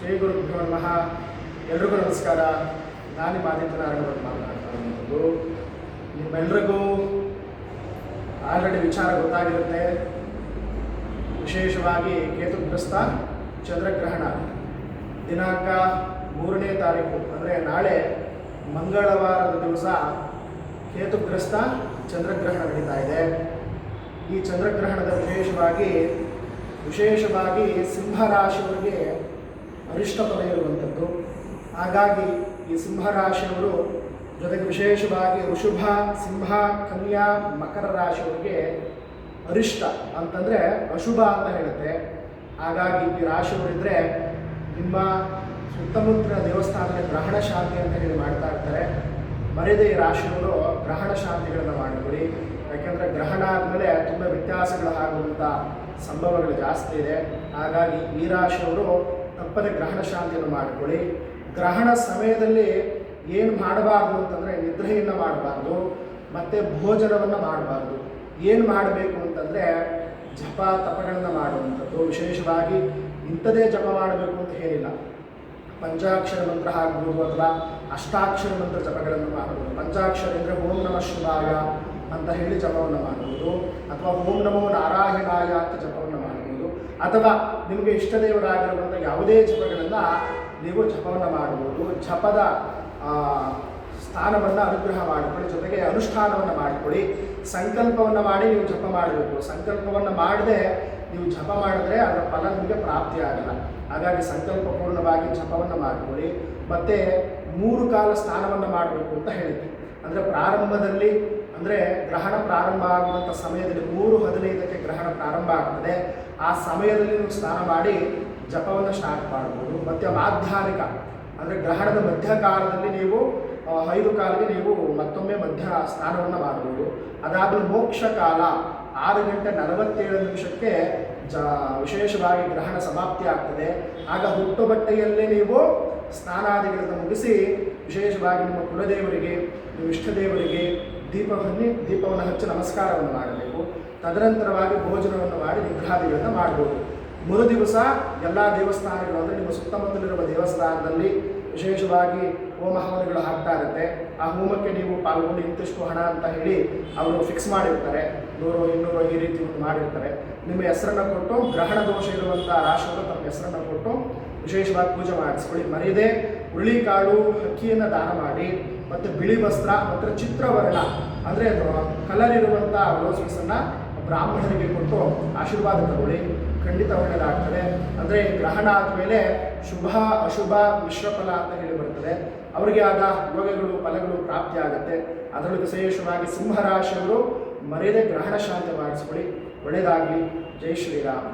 ಶ್ರೀ ಗುರುಭ್ಯೋ ನಮಃ. ಎಲ್ರಿಗೂ ನಮಸ್ಕಾರ. ನಾನು ನಿಮ್ಮ ಆದಿತ್ಯನಾರಾಯಣ ಮಾತನಾಡ್ತಾ ಇರೋದು. ನಿಮ್ಮೆಲ್ರಿಗೂ ಆಲ್ರೆಡಿ ವಿಚಾರ ಗೊತ್ತಾಗಿರುತ್ತೆ. ವಿಶೇಷವಾಗಿ ಕೇತುಗ್ರಸ್ತ ಚಂದ್ರಗ್ರಹಣ ದಿನಾಂಕ 3ನೇ ತಾರೀಕು ಅಂದರೆ ನಾಳೆ ಮಂಗಳವಾರದ ದಿವಸ ಕೇತುಗ್ರಸ್ತ ಚಂದ್ರಗ್ರಹಣ ನಡೀತಾ ಇದೆ. ಈ ಚಂದ್ರಗ್ರಹಣದ ವಿಶೇಷವಾಗಿ ಸಿಂಹರಾಶಿಯವರಿಗೆ ಅರಿಷ್ಟ ಫಲ ಇರುವಂಥದ್ದು. ಹಾಗಾಗಿ ಈ ಸಿಂಹರಾಶಿಯವರು ಜೊತೆಗೆ ವಿಶೇಷವಾಗಿ ಋಷಭ, ಸಿಂಹ, ಕನ್ಯಾ, ಮಕರ ರಾಶಿಯವರಿಗೆ ಅರಿಷ್ಟ ಅಂತಂದರೆ ಅಶುಭ ಅಂತ ಹೇಳುತ್ತೆ. ಹಾಗಾಗಿ ಈ ರಾಶಿಯವರಿದ್ದರೆ ನಿಮ್ಮ ಸುತ್ತಮುತ್ತಲಿನ ದೇವಸ್ಥಾನದಲ್ಲಿ ಗ್ರಹಣ ಶಾಂತಿ ಅಂತ ಹೇಳಿ ಮಾಡ್ತಾ ಇರ್ತಾರೆ. ಮರೆಯದೆ ಈ ರಾಶಿಯವರು ಗ್ರಹಣ ಶಾಂತಿಗಳನ್ನು ಮಾಡಿಕೊಳ್ಳಿ. ಯಾಕೆಂದರೆ ಗ್ರಹಣ ಆದಮೇಲೆ ತುಂಬ ವ್ಯತ್ಯಾಸಗಳು ಆಗುವಂಥ ಸಂಭವಗಳು ಜಾಸ್ತಿ ಇದೆ. ಹಾಗಾಗಿ ಈ ರಾಶಿಯವರು ತಪ್ಪದೆ ಗ್ರಹಣ ಶಾಂತಿಯನ್ನು ಮಾಡಿಕೊಳ್ಳಿ. ಗ್ರಹಣ ಸಮಯದಲ್ಲಿ ಏನು ಮಾಡಬಾರ್ದು ಅಂತಂದರೆ ನಿದ್ರೆಯನ್ನು ಮಾಡಬಾರ್ದು ಮತ್ತು ಭೋಜನವನ್ನು ಮಾಡಬಾರ್ದು. ಏನು ಮಾಡಬೇಕು ಅಂತಂದರೆ ಜಪ ತಪಗಳನ್ನು ಮಾಡುವಂಥದ್ದು. ವಿಶೇಷವಾಗಿ ಇಂಥದೇ ಜಪ ಮಾಡಬೇಕು ಅಂತ ಹೇಳಿಲ್ಲ. ಪಂಚಾಕ್ಷರ ಮಂತ್ರ ಆಗ್ಬೋದು ಅಥವಾ ಅಷ್ಟಾಕ್ಷರ ಮಂತ್ರ ಜಪಗಳನ್ನು ಮಾಡಬಹುದು. ಪಂಚಾಕ್ಷರ ಅಂದರೆ ಓಂ ನಮಃ ಶಿವಾಯ ಅಂತ ಹೇಳಿ ಜಪವನ್ನು ಮಾಡಬಹುದು, ಅಥವಾ ಓಂ ನಮೋ ನಾರಾಯಣಾಯ ಅಂತ ಜಪವನ್ನು ಮಾಡಬಹುದು, ಅಥವಾ ನಿಮಗೆ ಇಷ್ಟ ದೇವರಾಗಿರುವಂಥ ಯಾವುದೇ ಜಪಗಳನ್ನು ನೀವು ಜಪವನ್ನು ಮಾಡಬಹುದು. ಜಪದ ಸ್ಥಾನವನ್ನು ಅನುಗ್ರಹ ಮಾಡಿಕೊಳ್ಳಿ, ಜೊತೆಗೆ ಅನುಷ್ಠಾನವನ್ನು ಮಾಡಿಕೊಳ್ಳಿ. ಸಂಕಲ್ಪವನ್ನು ಮಾಡಿ ನೀವು ಜಪ ಮಾಡಬೇಕು. ಸಂಕಲ್ಪವನ್ನು ಮಾಡದೆ ನೀವು ಜಪ ಮಾಡಿದ್ರೆ ಅದರ ಫಲ ನಿಮಗೆ ಪ್ರಾಪ್ತಿಯಾಗಲ್ಲ. ಹಾಗಾಗಿ ಸಂಕಲ್ಪಪೂರ್ಣವಾಗಿ ಜಪವನ್ನು ಮಾಡಿಕೊಳ್ಳಿ. ಮತ್ತು 3 ಕಾಲ ಸ್ನಾನವನ್ನು ಮಾಡಬೇಕು ಅಂತ ಹೇಳಿದ್ವಿ. ಅಂದರೆ ಪ್ರಾರಂಭದಲ್ಲಿ ಅಂದರೆ ಗ್ರಹಣ ಪ್ರಾರಂಭ ಆಗುವಂಥ ಸಮಯದಲ್ಲಿ 3:15ಕ್ಕೆ ಗ್ರಹಣ ಪ್ರಾರಂಭ ಆಗ್ತದೆ. ಆ ಸಮಯದಲ್ಲಿ ನೀವು ಸ್ನಾನ ಮಾಡಿ ಜಪವನ್ನು ಸ್ಟಾರ್ಟ್ ಮಾಡ್ಬೋದು. ಮತ್ತು ಮಾಧ್ಯಾಹ್ನಿಕ ಅಂದರೆ ಗ್ರಹಣದ ಮಧ್ಯಕಾಲದಲ್ಲಿ ನೀವು 5 ಕಾಲಿಗೆ ನೀವು ಮತ್ತೊಮ್ಮೆ ಮಧ್ಯ ಸ್ನಾನವನ್ನು ಮಾಡ್ಬೋದು. ಅದಾದಮೇಲೆ ಮೋಕ್ಷ ಕಾಲ 6:47 ವಿಶೇಷವಾಗಿ ಗ್ರಹಣ ಸಮಾಪ್ತಿ ಆಗ್ತದೆ. ಆಗ ಹುಟ್ಟು ಬಟ್ಟೆಯಲ್ಲೇ ನೀವು ಸ್ನಾನಾದಿಗಳನ್ನು ಮುಗಿಸಿ ವಿಶೇಷವಾಗಿ ನಿಮ್ಮ ಕುಲದೇವರಿಗೆ, ನಿಮ್ಮ ಇಷ್ಟ ದೇವರಿಗೆ ದೀಪವನ್ನು ಹಚ್ಚಿ ನಮಸ್ಕಾರವನ್ನು ಮಾಡಬೇಕು. ತದನಂತರವಾಗಿ ಭೋಜನವನ್ನು ಮಾಡಿ ನಿಗ್ರಹಾದಿಗಳನ್ನು ಮಾಡ್ಬೋದು. ದಿವಸ ಎಲ್ಲ ದೇವಸ್ಥಾನಗಳು ಅಂದರೆ ನಿಮ್ಮ ಸುತ್ತಮುತ್ತಲಿರುವ ದೇವಸ್ಥಾನದಲ್ಲಿ ವಿಶೇಷವಾಗಿ ಹೋಮ ಹವನಗಳು ಆಗ್ತಾ ಇರುತ್ತೆ. ಆ ಹೋಮಕ್ಕೆ ನೀವು ಪಾಲ್ಗೊಂಡು ಇಂತಿಷ್ಟು ಹಣ ಅಂತ ಹೇಳಿ ಅವರು ಫಿಕ್ಸ್ ಮಾಡಿರ್ತಾರೆ. 100, 200 ಈ ರೀತಿ ಮಾಡಿರ್ತಾರೆ. ನಿಮ್ಮ ಹೆಸರನ್ನು ಕೊಟ್ಟು ಗ್ರಹಣ ದೋಷ ಇರುವಂಥ ರಾಶಿಯವರು ತಮ್ಮ ಹೆಸರನ್ನು ಕೊಟ್ಟು ವಿಶೇಷವಾಗಿ ಪೂಜೆ ಮಾಡಿಸ್ಕೊಳ್ಳಿ. ಮರೆಯದೆ ಹುರುಳಿಕಾಳು, ಅಕ್ಕಿಯನ್ನು ದಾನ ಮಾಡಿ, ಮತ್ತು ಬಿಳಿ ವಸ್ತ್ರ ಮತ್ತು ಚಿತ್ರವರ್ಣ ಅಂದರೆ ಕಲರ್ ಇರುವಂಥ ಬ್ಲೌಸನ್ನು ಬ್ರಾಹ್ಮಣರಿಗೆ ಕೊಟ್ಟು ಆಶೀರ್ವಾದ ತಗೊಳ್ಳಿ. ಖಂಡಿತ ಒಳ್ಳೆಯದಾಗ್ತದೆ. ಅಂದರೆ ಗ್ರಹಣ ಆದಮೇಲೆ ಶುಭ ಅಶುಭ ಮಿಶ್ರ ಫಲ ಅಂತ ಹೇಳಿ ಬರ್ತದೆ. ಅವರಿಗೆ ಆದ ಯೋಗಗಳು ಫಲಗಳು ಪ್ರಾಪ್ತಿ ಆಗುತ್ತೆ. ಅದರೊಳಗೆ ವಿಶೇಷವಾಗಿ ಸಿಂಹರಾಶಿಯವರು ಮರೆಯದೆ ಗ್ರಹಣ ಶಾಂತಿ ಮಾಡಿಸ್ಕೊಳ್ಳಿ. ಒಳ್ಳೆಯದಾಗಲಿ. ಜೈ ಶ್ರೀರಾಮ್.